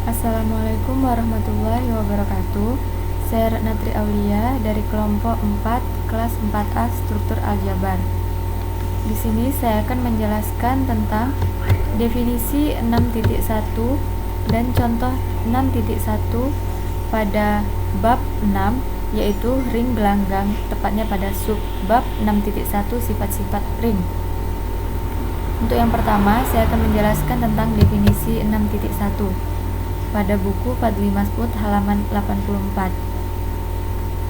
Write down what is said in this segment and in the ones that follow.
Assalamualaikum warahmatullahi wabarakatuh. Saya Ratnatri Aulia dari kelompok 4 kelas 4A struktur aljabar. Di sini saya akan menjelaskan tentang definisi 6.1 dan contoh 6.1 pada bab 6, yaitu ring gelanggang, tepatnya pada subbab 6.1 sifat-sifat ring. Untuk yang pertama, saya akan menjelaskan tentang definisi 6.1 pada buku Fadli Mas'ud halaman 84.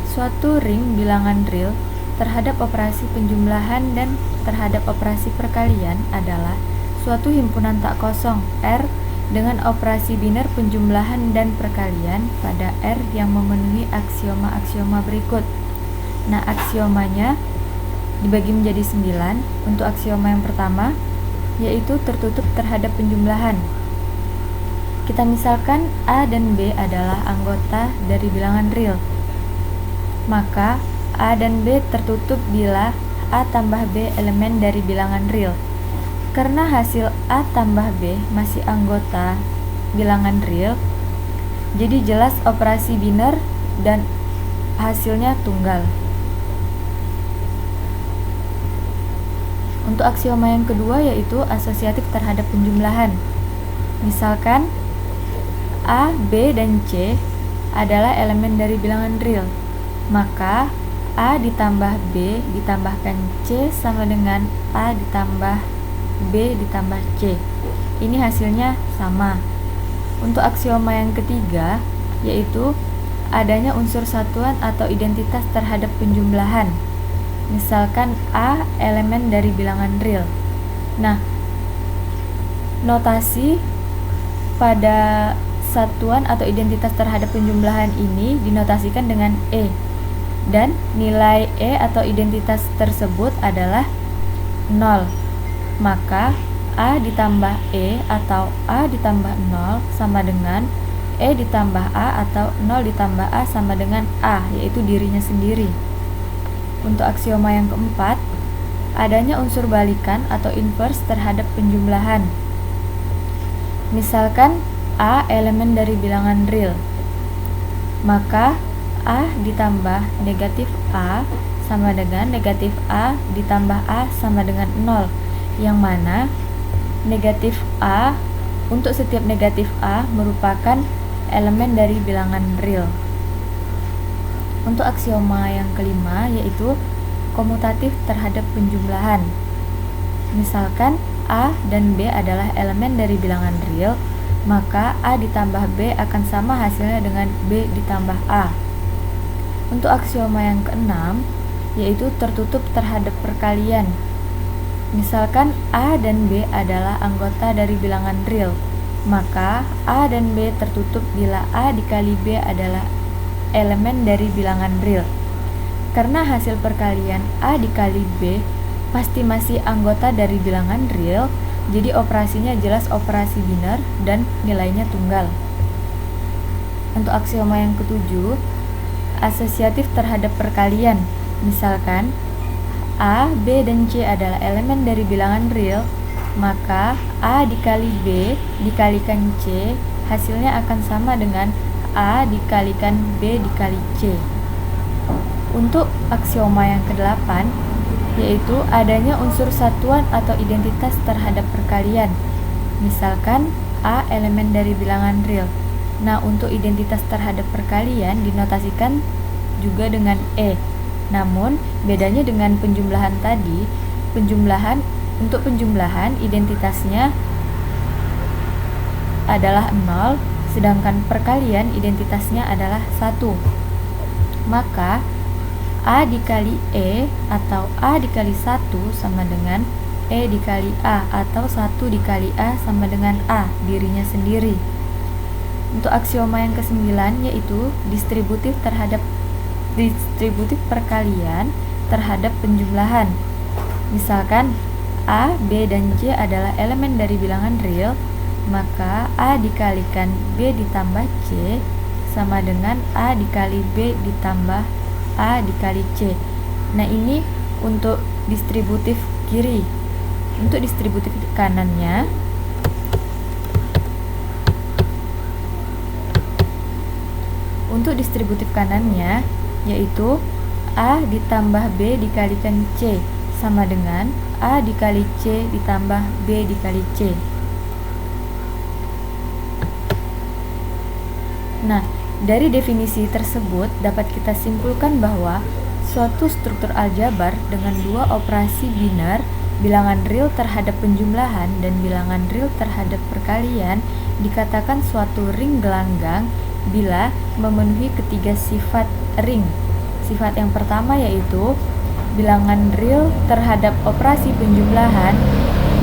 Suatu ring bilangan real terhadap operasi penjumlahan dan terhadap operasi perkalian adalah suatu himpunan tak kosong R dengan operasi biner penjumlahan dan perkalian pada R yang memenuhi aksioma-aksioma berikut. Nah, aksiomanya dibagi menjadi 9. Untuk aksioma yang pertama, yaitu tertutup terhadap penjumlahan. Kita misalkan A dan B adalah anggota dari bilangan real. Maka A dan B tertutup bila A tambah B elemen dari bilangan real. Karena hasil A tambah B masih anggota bilangan real, jadi jelas operasi biner dan hasilnya tunggal. Untuk aksioma yang kedua, yaitu asosiatif terhadap penjumlahan. Misalkan A, B, dan C adalah elemen dari bilangan real, maka A ditambah B ditambahkan C sama dengan A ditambah B ditambah C. Ini hasilnya sama. Untuk aksioma yang ketiga, yaitu adanya unsur satuan atau identitas terhadap penjumlahan. Misalkan A elemen dari bilangan real. Nah, notasi pada satuan atau identitas terhadap penjumlahan ini dinotasikan dengan E, dan nilai E atau identitas tersebut adalah 0. Maka A ditambah E atau A ditambah 0 sama dengan E ditambah A atau 0 ditambah A sama dengan A, yaitu dirinya sendiri. Untuk aksioma yang keempat, adanya unsur balikan atau inverse terhadap penjumlahan. Misalkan A elemen dari bilangan real, maka A ditambah negatif A sama dengan negatif A ditambah A sama dengan 0, yang mana negatif A untuk setiap negatif A merupakan elemen dari bilangan real. Untuk aksioma yang kelima, yaitu komutatif terhadap penjumlahan. Misalkan A dan B adalah elemen dari bilangan real, maka A ditambah B akan sama hasilnya dengan B ditambah A. Untuk aksioma yang keenam, yaitu tertutup terhadap perkalian. Misalkan A dan B adalah anggota dari bilangan real, maka A dan B tertutup bila A dikali B adalah elemen dari bilangan real. Karena hasil perkalian A dikali B pasti masih anggota dari bilangan real, jadi operasinya jelas operasi biner dan nilainya tunggal. Untuk aksioma yang ketujuh, asosiatif terhadap perkalian. Misalkan A, B, dan C adalah elemen dari bilangan real, maka A dikali B dikalikan C hasilnya akan sama dengan A dikalikan B dikali C. Untuk aksioma yang ke-8, yaitu adanya unsur satuan atau identitas terhadap perkalian. Misalkan A elemen dari bilangan real. Nah, untuk identitas terhadap perkalian dinotasikan juga dengan E. Namun, bedanya dengan penjumlahan tadi, untuk penjumlahan identitasnya adalah 0, sedangkan perkalian identitasnya adalah 1. Maka A dikali E atau A dikali 1 sama dengan E dikali A atau 1 dikali A sama dengan A, dirinya sendiri. Untuk aksioma yang ke-9, yaitu distributif perkalian terhadap penjumlahan. Misalkan A, B, dan C adalah elemen dari bilangan real, maka A dikalikan B ditambah C sama dengan A dikali B ditambah A dikali C. Nah, ini untuk distributif kiri. Untuk distributif kanannya, Untuk distributif kanannya, yaitu A ditambah B dikalikan C sama dengan A dikali C ditambah B dikali C. Nah, dari definisi tersebut dapat kita simpulkan bahwa suatu struktur aljabar dengan dua operasi biner, bilangan real terhadap penjumlahan dan bilangan real terhadap perkalian, dikatakan suatu ring gelanggang bila memenuhi ketiga sifat ring. Sifat yang pertama yaitu bilangan real terhadap operasi penjumlahan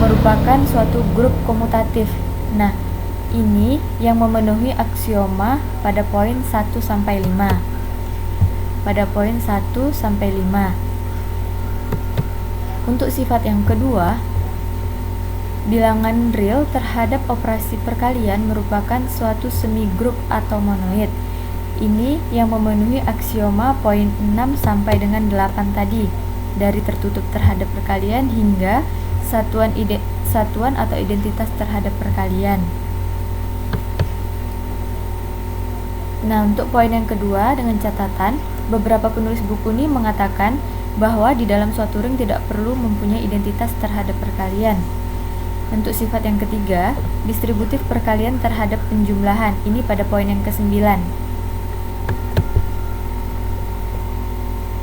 merupakan suatu grup komutatif. Nah, ini yang memenuhi aksioma pada poin 1 sampai 5. Pada poin 1 sampai 5. Untuk sifat yang kedua, bilangan real terhadap operasi perkalian merupakan suatu semigrup atau monoid. Ini yang memenuhi aksioma poin 6 sampai dengan 8 tadi, dari tertutup terhadap perkalian hingga satuan atau identitas terhadap perkalian. Nah, untuk poin yang kedua dengan catatan, beberapa penulis buku ini mengatakan bahwa di dalam suatu ring tidak perlu mempunyai identitas terhadap perkalian. Untuk sifat yang ketiga, distributif perkalian terhadap penjumlahan, ini pada poin yang ke-9.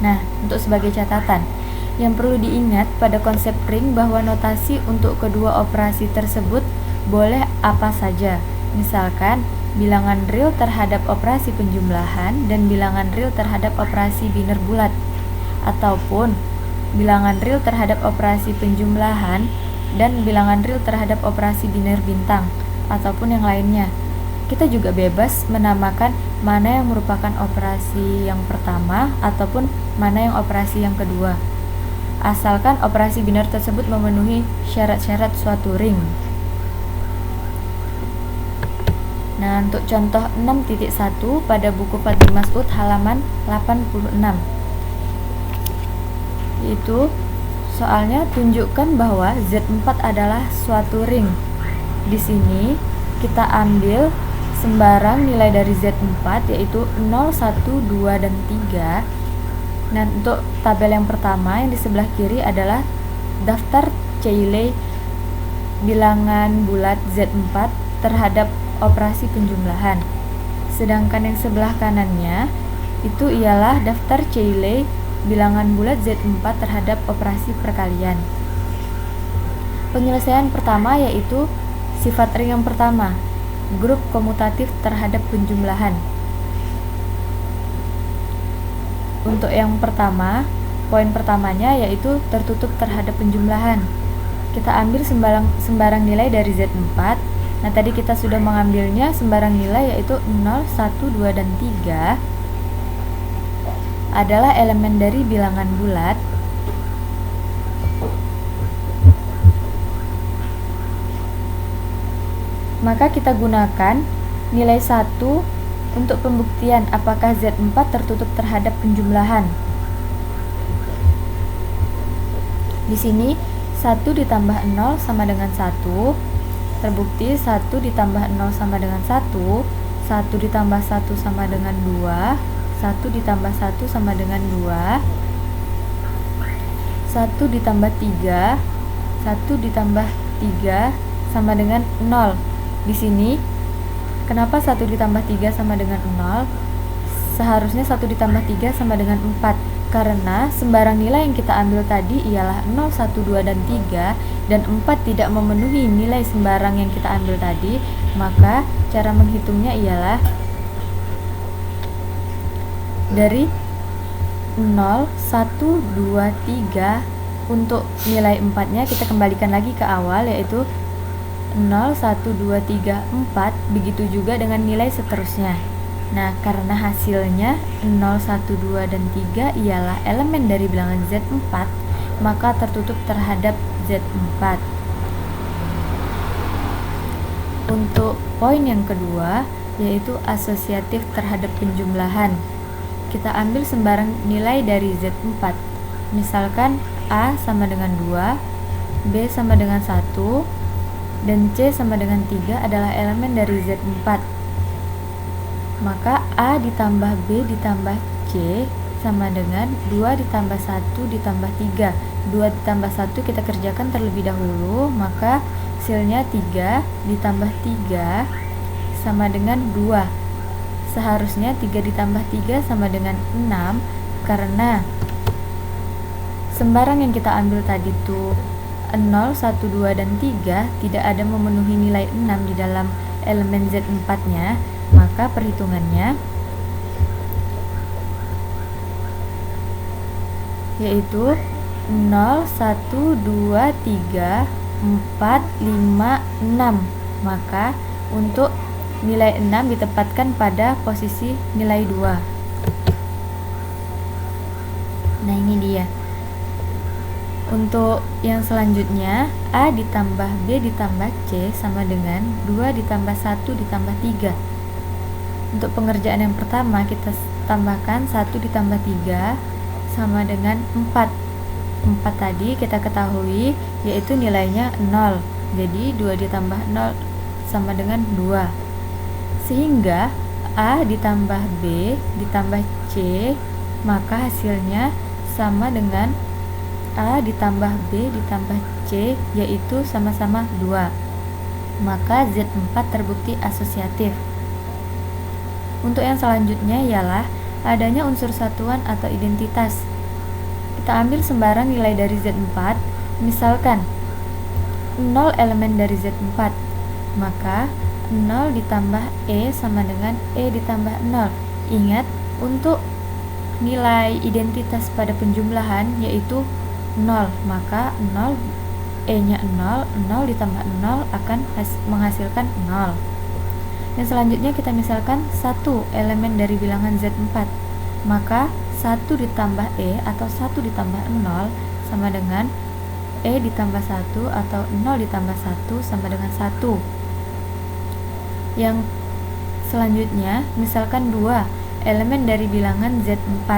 Nah, untuk sebagai catatan, yang perlu diingat pada konsep ring bahwa notasi untuk kedua operasi tersebut boleh apa saja. Misalkan, bilangan real terhadap operasi penjumlahan dan bilangan real terhadap operasi biner bulat, ataupun bilangan real terhadap operasi penjumlahan dan bilangan real terhadap operasi biner bintang, ataupun yang lainnya. Kita juga bebas menamakan mana yang merupakan operasi yang pertama ataupun mana yang operasi yang kedua, asalkan operasi biner tersebut memenuhi syarat-syarat suatu ring. Nah, untuk contoh 6.1 pada buku Fadli Mas'ud halaman 86. Yaitu soalnya tunjukkan bahwa Z4 adalah suatu ring. Di sini kita ambil sembarang nilai dari Z4 yaitu 0, 1, 2, dan 3. Nah, untuk tabel yang pertama yang di sebelah kiri adalah daftar Cayley bilangan bulat Z4 terhadap operasi penjumlahan. Sedangkan yang sebelah kanannya itu ialah daftar Cayley bilangan bulat Z4 terhadap operasi perkalian. Penyelesaian pertama yaitu sifat ring yang pertama, grup komutatif terhadap penjumlahan. Untuk yang pertama, poin pertamanya yaitu tertutup terhadap penjumlahan. Kita ambil sembarang nilai dari Z4. Nah, tadi kita sudah mengambilnya sembarang nilai yaitu 0, 1, 2, dan 3 adalah elemen dari bilangan bulat. Maka kita gunakan nilai 1 untuk pembuktian apakah Z4 tertutup terhadap penjumlahan. Di sini 1 ditambah 0 sama dengan 1. Terbukti 1 ditambah 0 sama dengan 1, 1 ditambah 1 sama dengan 2, 1 ditambah 1 sama dengan 2, 1 ditambah 3, 1 ditambah 3 sama dengan 0. Di sini, kenapa 1 ditambah 3 sama dengan 0? Seharusnya 1 ditambah 3 sama dengan 4. Karena sembarang nilai yang kita ambil tadi ialah 0, 1, 2, dan 3 dan 4 tidak memenuhi nilai sembarang yang kita ambil tadi, maka cara menghitungnya ialah dari 0, 1, 2, 3 untuk nilai 4-nya kita kembalikan lagi ke awal yaitu 0, 1, 2, 3, 4, begitu juga dengan nilai seterusnya. Nah, karena hasilnya 0, 1, 2, dan 3 ialah elemen dari bilangan Z4, maka tertutup terhadap Z4. Untuk poin yang kedua, yaitu asosiatif terhadap penjumlahan. Kita ambil sembarang nilai dari Z4. Misalkan A sama dengan 2, B sama dengan 1, dan C sama dengan 3 adalah elemen dari Z4. maka A ditambah B ditambah C sama dengan 2 ditambah 1 ditambah 3. 2 ditambah 1 kita kerjakan terlebih dahulu, maka hasilnya 3 ditambah 3 sama dengan 2. Seharusnya 3 ditambah 3 sama dengan 6, karena sembarang yang kita ambil tadi tuh 0, 1, 2, dan 3 tidak ada memenuhi nilai 6 di dalam elemen Z4 nya, maka perhitungannya yaitu 0, 1, 2, 3, 4, 5, 6. Maka untuk nilai 6 ditempatkan pada posisi nilai 2. Nah, ini dia. Untuk yang selanjutnya, A ditambah B ditambah C sama dengan 2 ditambah 1 ditambah 3. Untuk pengerjaan yang pertama, kita tambahkan 1 ditambah 3 sama dengan 4. 4 tadi kita ketahui yaitu nilainya 0. Jadi 2 ditambah 0 sama dengan 2. Sehingga A ditambah B ditambah C, maka hasilnya sama dengan A ditambah B ditambah C, yaitu sama-sama 2. Maka Z4 terbukti asosiatif. Untuk yang selanjutnya ialah adanya unsur satuan atau identitas. Kita ambil sembarang nilai dari Z4, misalkan 0 elemen dari Z4, maka 0 ditambah E sama dengan E ditambah 0. Ingat, untuk nilai identitas pada penjumlahan yaitu 0, maka 0 E-nya 0, 0 ditambah 0 akan menghasilkan 0. Yang selanjutnya kita misalkan 1 elemen dari bilangan Z4, maka 1 ditambah E atau 1 ditambah 0 sama dengan E ditambah 1 atau 0 ditambah 1 sama dengan 1. Yang selanjutnya misalkan 2 elemen dari bilangan Z4,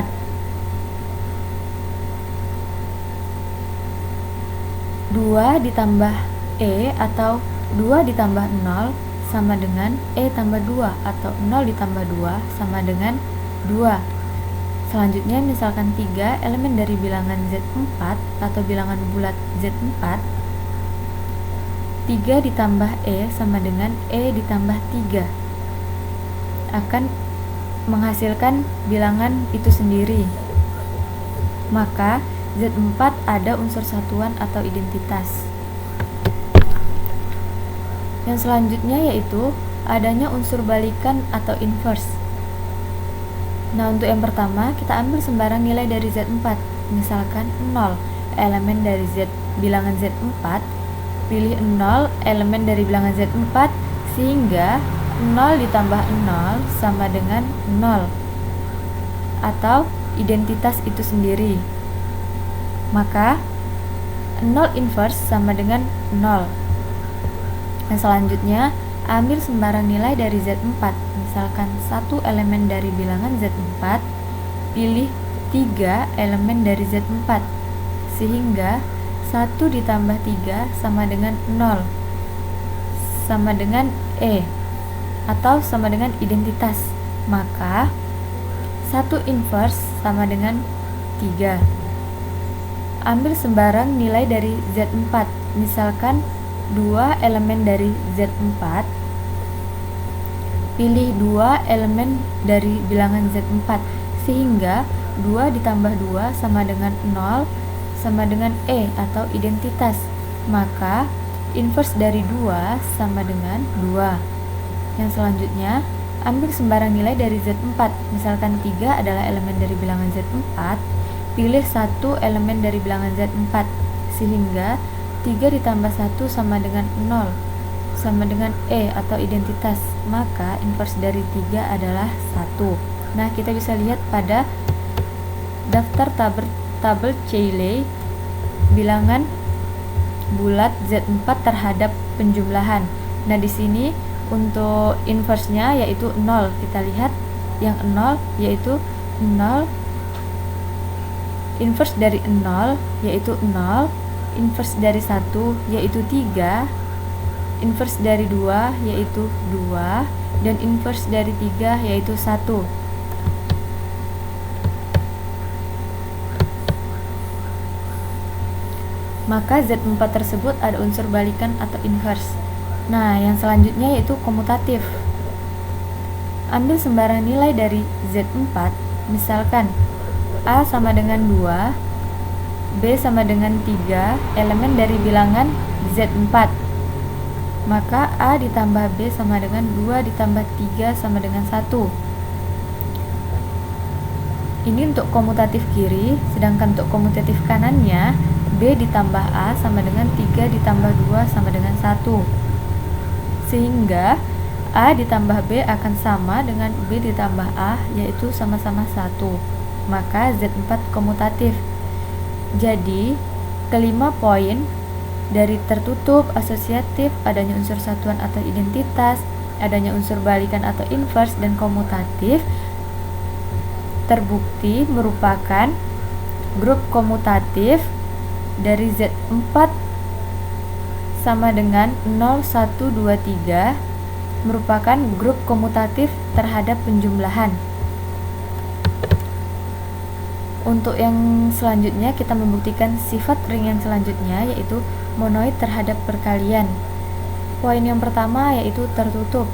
2 ditambah E atau 2 ditambah 0 sama dengan E tambah 2 atau 0 ditambah 2 sama dengan 2. Selanjutnya misalkan 3 elemen dari bilangan Z4 atau bilangan bulat Z4, 3 ditambah E sama dengan E ditambah 3 akan menghasilkan bilangan itu sendiri. Maka Z4 ada unsur satuan atau identitas. Yang selanjutnya yaitu adanya unsur balikan atau inverse. Nah, untuk yang pertama kita ambil sembarang nilai dari Z4, misalkan 0 elemen dari bilangan Z4, pilih 0 elemen dari bilangan Z4 sehingga 0 ditambah 0 sama dengan 0 atau identitas itu sendiri. Maka 0 inverse sama dengan 0. Yang selanjutnya ambil sembarang nilai dari Z4, misalkan 1 elemen dari bilangan Z4, pilih 3 elemen dari Z4 sehingga 1 ditambah 3 sama dengan 0 sama dengan E atau sama dengan identitas. Maka 1 inverse sama dengan 3. Ambil sembarang nilai dari Z4, misalkan 2 elemen dari Z4, pilih 2 elemen dari bilangan Z4 sehingga 2 ditambah 2 sama dengan 0 sama dengan E atau identitas. Maka inverse dari 2 sama dengan 2. Yang selanjutnya ambil sembarang nilai dari Z4, misalkan 3 adalah elemen dari bilangan Z4, pilih 1 elemen dari bilangan Z4 sehingga 3 ditambah 1 sama dengan 0 sama dengan E atau identitas. Maka inverse dari 3 adalah 1. Nah, kita bisa lihat pada daftar tabel Cayley bilangan bulat Z4 terhadap penjumlahan. Nah, di sini untuk inverse-nya yaitu 0. Kita lihat yang 0 yaitu 0, inverse dari 0 yaitu 0, inverse dari 1 yaitu 3, inverse dari 2 yaitu 2, dan inverse dari 3 yaitu 1. Maka Z4 tersebut ada unsur balikan atau inverse. Nah, yang selanjutnya yaitu komutatif. Ambil sembarang nilai dari Z4, misalkan A sama dengan 2, B sama dengan 3, elemen dari bilangan Z4. Maka A ditambah B sama dengan 2 ditambah 3 sama dengan 1. Ini untuk komutatif kiri, sedangkan untuk komutatif kanannya B ditambah A sama dengan 3 ditambah 2 sama dengan 1. Sehingga A ditambah B akan sama dengan B ditambah A, yaitu sama-sama 1. Maka Z4 komutatif. Jadi, kelima poin dari tertutup, asosiatif, adanya unsur satuan atau identitas, adanya unsur balikan atau inverse, dan komutatif terbukti merupakan grup komutatif dari Z4 sama dengan 0, 1, 2, 3 merupakan grup komutatif terhadap penjumlahan. Untuk yang selanjutnya kita membuktikan sifat ring yang selanjutnya yaitu monoid terhadap perkalian. Poin yang pertama yaitu tertutup.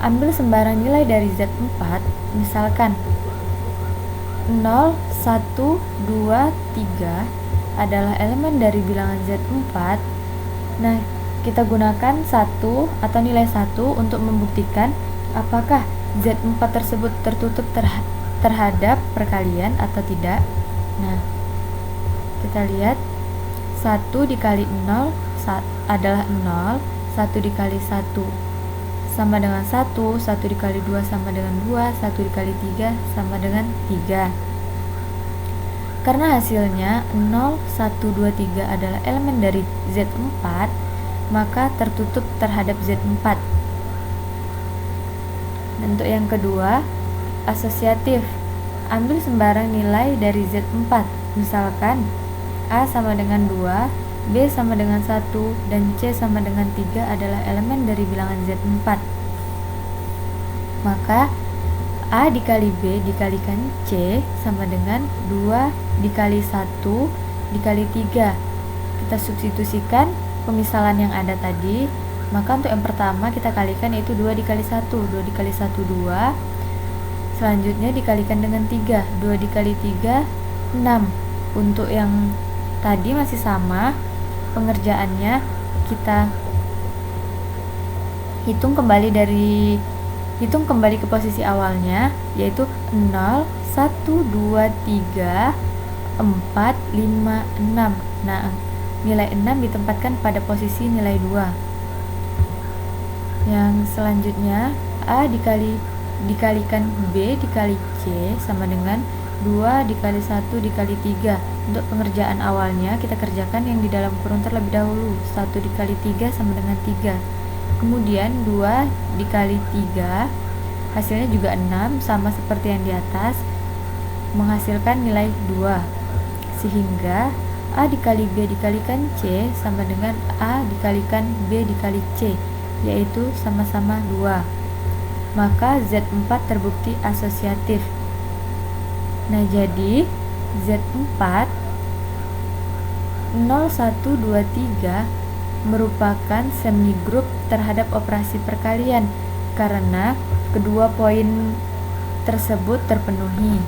Ambil sembarang nilai dari Z4, misalkan 0, 1, 2, 3 adalah elemen dari bilangan Z4. Nah, kita gunakan 1 atau nilai 1 untuk membuktikan apakah Z4 tersebut tertutup terhadap perkalian atau tidak. Nah, kita lihat 1 dikali 0 adalah 0, 1 dikali 1 sama dengan 1, 1 dikali 2 sama dengan 2, 1 dikali 3 sama dengan 3. Karena hasilnya 0, 1, 2, 3 adalah elemen dari Z4, maka tertutup terhadap Z4. Dan untuk yang kedua, asosiatif. Ambil sembarang nilai dari Z4, misalkan A sama dengan 2, B sama dengan 1, dan C sama dengan 3 adalah elemen dari bilangan Z4. Maka A dikali B dikalikan C sama dengan 2 dikali 1 dikali 3. Kita substitusikan pemisalan yang ada tadi. Maka untuk yang pertama kita kalikan yaitu 2 dikali 1, 2 dikali 1, 2. Selanjutnya dikalikan dengan 3, 2 dikali 3, 6. Untuk yang tadi masih sama pengerjaannya, kita hitung kembali ke posisi awalnya, yaitu 0, 1, 2, 3, 4, 5, 6. Nah, nilai 6 ditempatkan pada posisi nilai 2. Yang selanjutnya, A dikalikan B dikali C sama dengan 2 dikali 1 dikali 3. Untuk pengerjaan awalnya kita kerjakan yang di dalam kurung terlebih dahulu. 1 dikali 3 sama dengan 3. Kemudian 2 dikali 3 hasilnya juga 6, sama seperti yang di atas, menghasilkan nilai 2. Sehingga A dikali B dikalikan C sama dengan A dikalikan B dikali C, yaitu sama-sama 2. Maka Z4 terbukti asosiatif. Nah, jadi Z4 0, 1, 2, 3 merupakan semigrup terhadap operasi perkalian karena kedua poin tersebut terpenuhi.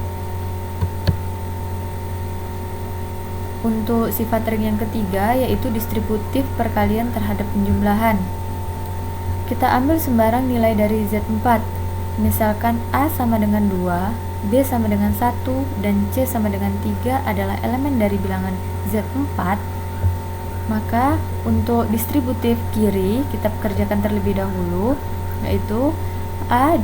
Untuk sifat ring yang ketiga yaitu distributif perkalian terhadap penjumlahan. Kita ambil sembarang nilai dari Z4, misalkan A sama dengan 2, B sama dengan 1, dan C sama dengan 3 adalah elemen dari bilangan Z4. Maka untuk distributif kiri kita kerjakan terlebih dahulu, yaitu A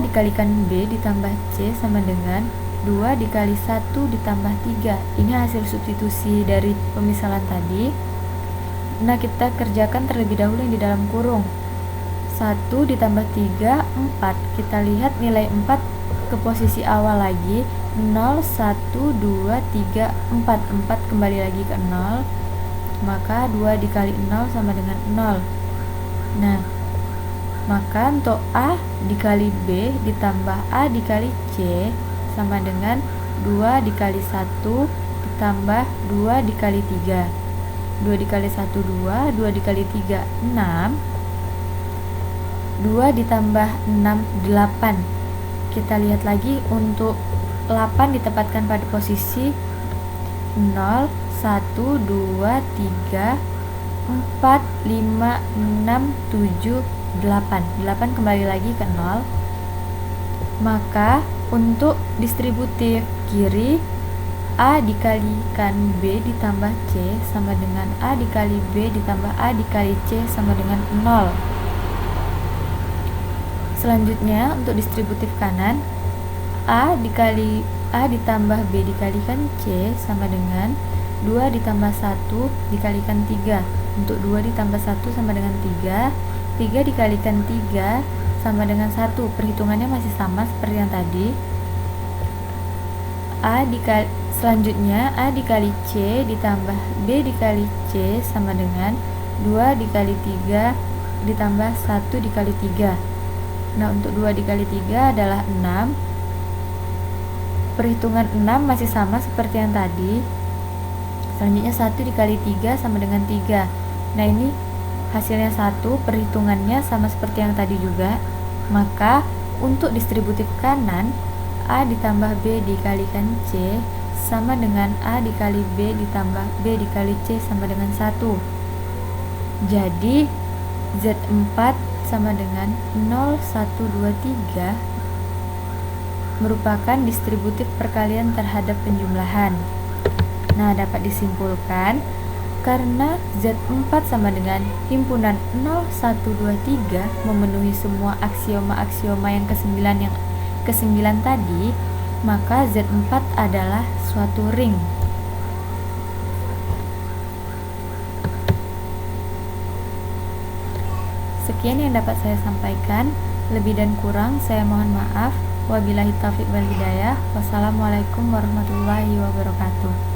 dikalikan B ditambah C sama dengan 2 dikali 1 ditambah 3. Ini hasil substitusi dari pemisalan tadi. Nah, kita kerjakan terlebih dahulu yang di dalam kurung. 1 ditambah 3, 4. Kita lihat nilai 4 ke posisi awal lagi. 0, 1, 2, 3, 4. 4 kembali lagi ke 0. Maka 2 dikali 0 sama dengan 0. Nah, Maka untuk A dikali B ditambah A dikali C sama dengan 2 dikali 1 ditambah 2 dikali 3. 2 dikali 1 2, 2 dikali 3 6, 2 ditambah 6 8. Kita lihat lagi, untuk 8 ditempatkan pada posisi 0 1 2 3 4 5 6 7 8. 8 kembali lagi ke 0. Maka untuk distributif kiri, A dikalikan B ditambah C sama dengan A dikali B ditambah A dikali C sama dengan 0. Selanjutnya untuk distributif kanan, A ditambah B dikalikan C sama dengan 2 ditambah 1 dikalikan 3. Untuk 2 ditambah 1 sama dengan 3. 3 dikalikan 3 sama dengan 1. Perhitungannya masih sama seperti yang tadi. Selanjutnya A dikali C ditambah B dikali C sama dengan 2 dikali 3 ditambah 1 dikali 3. Nah, untuk 2 dikali 3 adalah 6. Perhitungan 6 masih sama seperti yang tadi. Selanjutnya 1 dikali 3 sama dengan 3. Nah, ini hasilnya 1, perhitungannya sama seperti yang tadi juga. Maka untuk distributif kanan, A ditambah B dikalikan C sama dengan A dikali B ditambah B dikali C sama dengan 1. Jadi Z4 sama dengan 0 1 2 3 merupakan distributif perkalian terhadap penjumlahan. Nah, dapat disimpulkan karena Z4 sama dengan himpunan 0 1 2 3 memenuhi semua aksioma-aksioma yang ke-9 tadi, maka Z4 adalah suatu ring. Sekian yang dapat saya sampaikan. Lebih dan kurang saya mohon maaf. Wabillahi taufiq wal hidayah. Wassalamualaikum warahmatullahi wabarakatuh.